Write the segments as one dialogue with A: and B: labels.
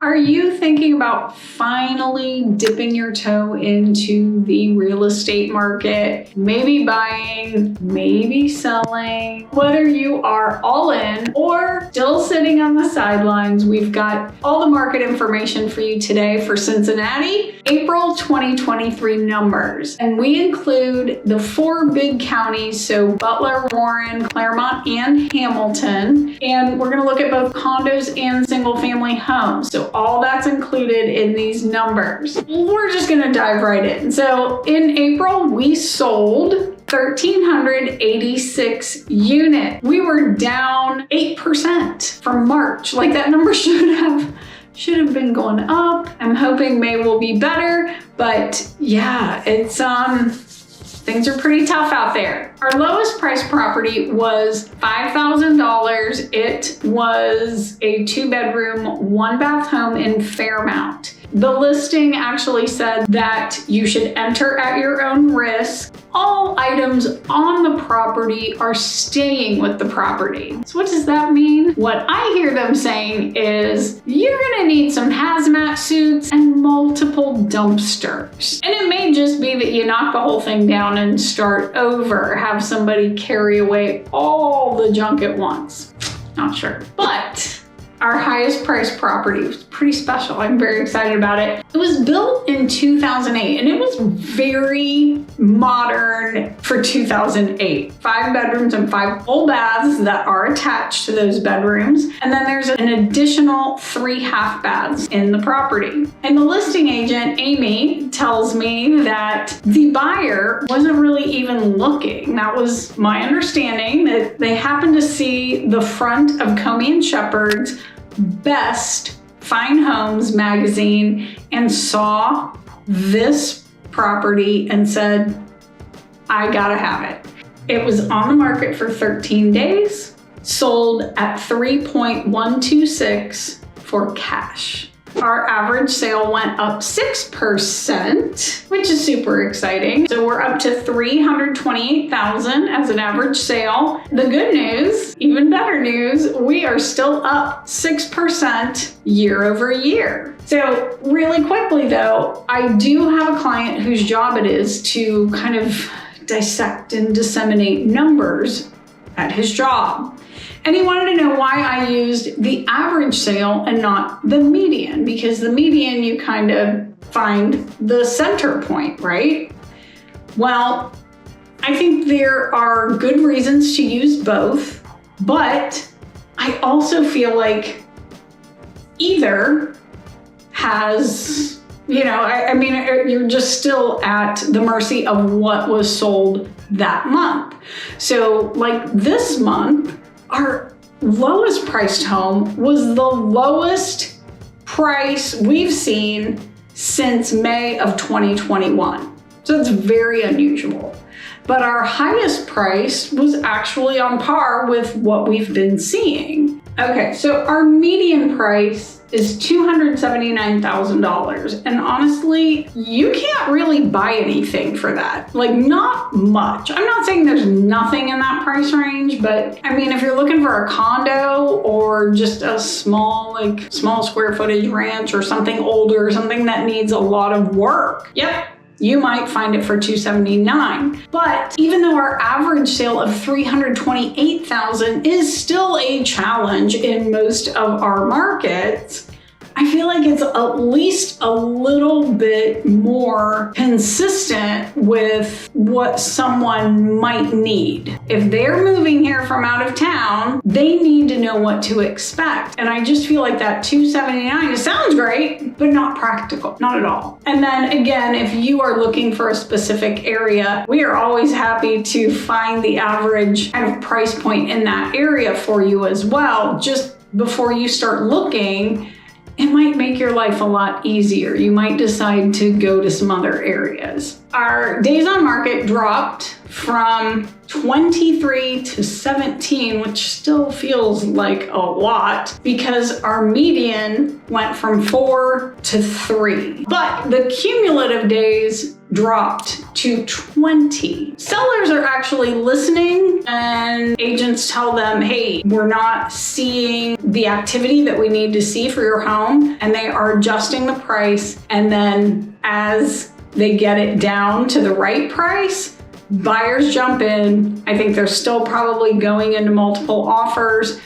A: Are you thinking about finally dipping your toe into the real estate market? Maybe buying, maybe selling. Whether you are all in or still sitting on the sidelines, we've got all the market information for you today for Cincinnati, April 2023 numbers. And we include the 4 big counties, so Butler, Warren, Claremont, and Hamilton. And we're going to look at both condos and single family homes. So all that's included in these numbers. We're just going to dive right in. So in April, we sold 1,386 units. We were down 8% from March. Like, that number should have been going up. I'm hoping May will be better, but yeah, it's things are pretty tough out there. Our lowest price property was $5,000. It was a 2-bedroom, 1-bath home in Fairmount. The listing actually said that you should enter at your own risk. All items on the property are staying with the property. So what does that mean? What I hear them saying is you're gonna need some hazmat suits and multiple dumpsters. And it may just be that you knock the whole thing down and start over, have somebody carry away all the junk at once. Not sure. But our highest priced property was pretty special. I'm very excited about it. It was built in 2008 and it was very modern for 2008. 5 bedrooms and 5 full baths that are attached to those bedrooms. And then there's an additional 3 half baths in the property. And the listing agent, Amy, tells me that the buyer wasn't really even looking. That was my understanding, that they happened to see the front of Comey and Shepherd's Best Fine Homes magazine and saw this property and said, I gotta have it. It was on the market for 13 days, sold at 3.126 for cash. Our average sale went up 6%, which is super exciting. So we're up to $328,000 as an average sale. The good news, even better news, we are still up 6% year over year. So really quickly though, I do have a client whose job it is to kind of dissect and disseminate numbers at his job. And he wanted to know why I used the average sale and not the median, because the median you kind of find the center point, right? Well, I think there are good reasons to use both, but I also feel like either has, I mean, you're just still at the mercy of what was sold that month. So like this month, our lowest priced home was the lowest price we've seen since May of 2021. So it's very unusual. But our highest price was actually on par with what we've been seeing. Okay, so our median price is $279,000. And honestly, you can't really buy anything for that. Like, not much. I'm not saying there's nothing in that price range, but I mean, if you're looking for a condo or just a small square footage ranch or something older, something that needs a lot of work, yep, you might find it for $279,000. But even though our average sale of $328,000 is still a challenge in most of our markets, I feel like it's at least a little bit more consistent with what someone might need. If they're moving here from out of town, they need to know what to expect. And I just feel like that $279, it sounds great, but not practical, not at all. And then again, if you are looking for a specific area, we are always happy to find the average kind of price point in that area for you as well. Just before you start looking, it might make your life a lot easier. You might decide to go to some other areas. Our days on market dropped from 23 to 17, which still feels like a lot because our median went from 4 to 3. But the cumulative days dropped to 20. Sellers are actually listening, and agents tell them, hey, we're not seeing the activity that we need to see for your home, and they are adjusting the price. And then as they get it down to the right price, buyers jump in. I think they're still probably going into multiple offers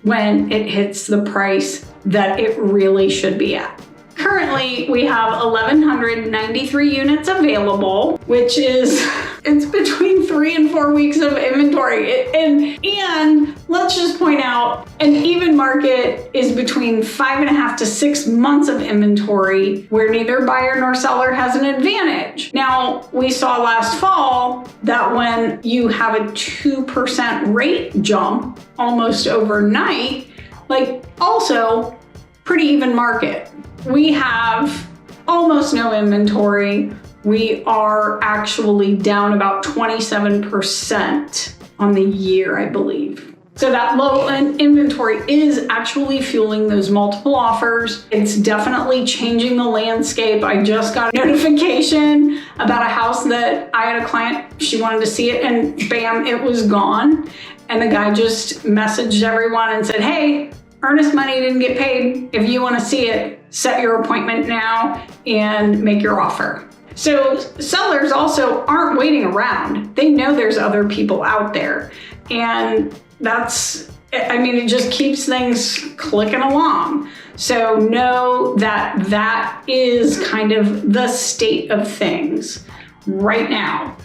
A: when it hits the price that it really should be at. Currently, we have 1,193 units available, which is, it's between 3 and 4 weeks of inventory. And let's just point out, an even market is between 5.5 to 6 months of inventory, where neither buyer nor seller has an advantage. Now, we saw last fall that when you have a 2% rate jump almost overnight, like also pretty even market. We have almost no inventory. We are actually down about 27% on the year, I believe. So that low inventory is actually fueling those multiple offers. It's definitely changing the landscape. I just got a notification about a house that I had a client, she wanted to see it, and bam, it was gone. And the guy just messaged everyone and said, hey, earnest money didn't get paid. If you want to see it, set your appointment now and make your offer. So sellers also aren't waiting around. They know there's other people out there. And it just keeps things clicking along. So know that that is kind of the state of things right now.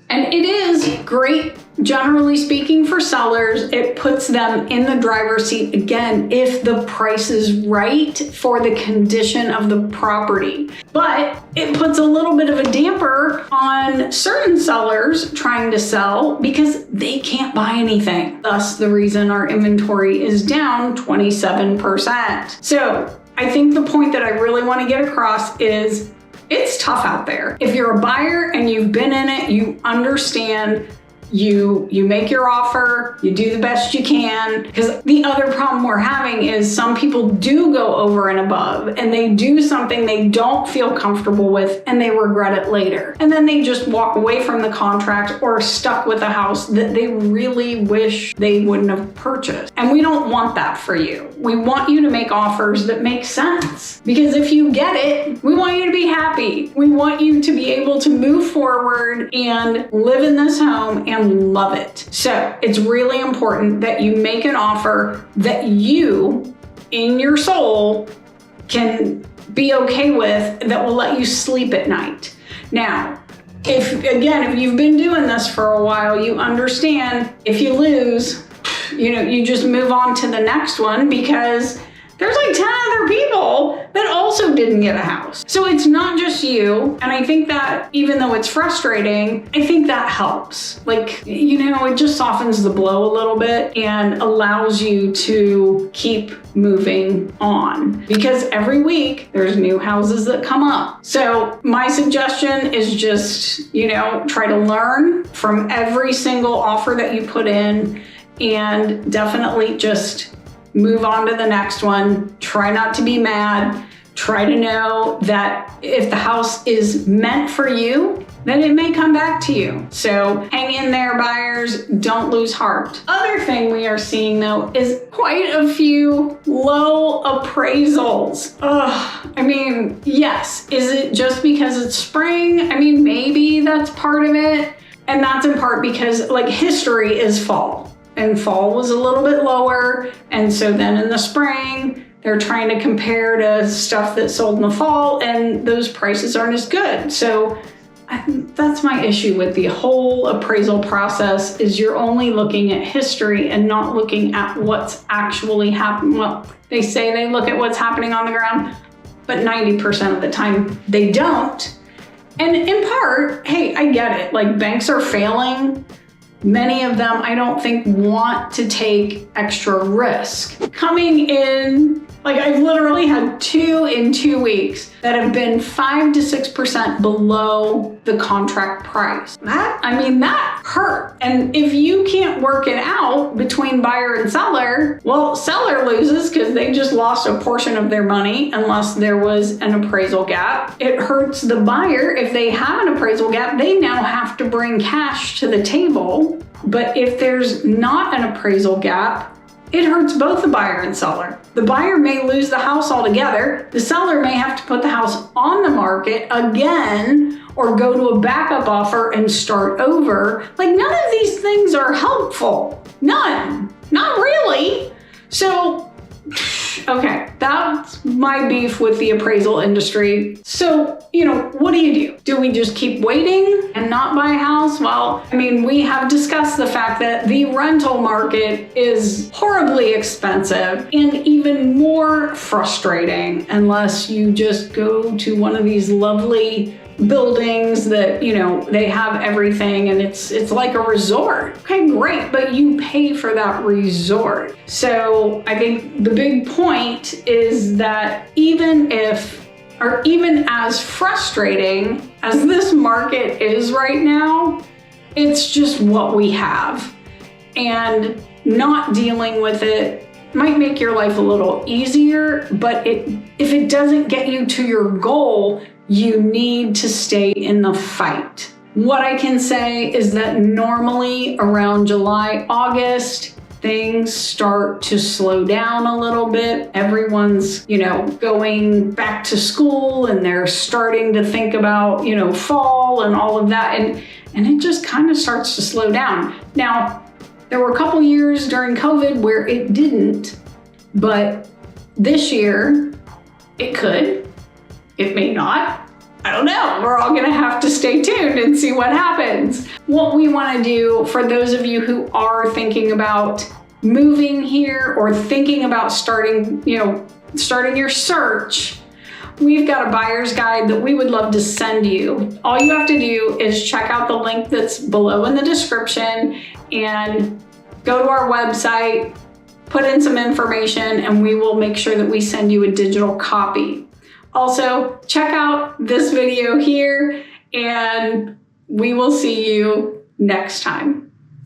A: And it is great, generally speaking, for sellers. It puts them in the driver's seat, again, if the price is right for the condition of the property. But it puts a little bit of a damper on certain sellers trying to sell because they can't buy anything. Thus, the reason our inventory is down 27%. So I think the point that I really want to get across is it's tough out there. If you're a buyer and you've been in it, you understand, you make your offer, you do the best you can. Because the other problem we're having is some people do go over and above and they do something they don't feel comfortable with and they regret it later. And then they just walk away from the contract or stuck with a house that they really wish they wouldn't have purchased. And we don't want that for you. We want you to make offers that make sense. Because if you get it, we want you to be happy. We want you to be able to move forward and live in this home and love it. So it's really important that you make an offer that you, in your soul, can be okay with, that will let you sleep at night. Now, if you've been doing this for a while, you understand if you lose, you just move on to the next one because there's like 10 other people that also didn't get a house. So it's not just you. And I think that even though it's frustrating, I think that helps. It just softens the blow a little bit and allows you to keep moving on. Because every week there's new houses that come up. So my suggestion is just, try to learn from every single offer that you put in and definitely just move on to the next one. Try not to be mad. Try to know that if the house is meant for you, then it may come back to you. So hang in there, buyers. Don't lose heart. Other thing we are seeing, though, is quite a few low appraisals. Yes. Is it just because it's spring? Maybe that's part of it. And that's in part because history is fall. And fall was a little bit lower. And so then in the spring, they're trying to compare to stuff that sold in the fall and those prices aren't as good. So that's my issue with the whole appraisal process is you're only looking at history and not looking at what's actually happened. Well, they say they look at what's happening on the ground, but 90% of the time they don't. And in part, hey, I get it. Banks are failing. Many of them, I don't think, want to take extra risk. Coming in, like I've literally had 2 in 2 weeks that have been 5 to 6% below the contract price. That hurt. And if you can't work it out between buyer and seller, well, seller loses because they just lost a portion of their money unless there was an appraisal gap. It hurts the buyer if they have an appraisal gap. They now have to bring cash to the table. But if there's not an appraisal gap, it hurts both the buyer and seller. The buyer may lose the house altogether. The seller may have to put the house on the market again or go to a backup offer and start over. Like, none of these things are helpful. None. Not really. So, okay, that's my beef with the appraisal industry. So, what do? Do we just keep waiting and not buy a house? Well, we have discussed the fact that the rental market is horribly expensive and even more frustrating unless you just go to one of these lovely buildings that, they have everything and it's like a resort. Okay, great, but you pay for that resort. So I think the big point is that even as frustrating as this market is right now, it's just what we have. And not dealing with it might make your life a little easier, but if it doesn't get you to your goal, you need to stay in the fight. What I can say is that normally around July, August, things start to slow down a little bit. Everyone's, going back to school and they're starting to think about, fall and all of that. And it just kind of starts to slow down. Now, there were a couple years during COVID where it didn't, but this year it could. It may not. I don't know. We're all going to have to stay tuned and see what happens. What we want to do for those of you who are thinking about moving here or thinking about starting your search, we've got a buyer's guide that we would love to send you. All you have to do is check out the link that's below in the description and go to our website, put in some information, and we will make sure that we send you a digital copy. Also, check out this video here, and we will see you next time.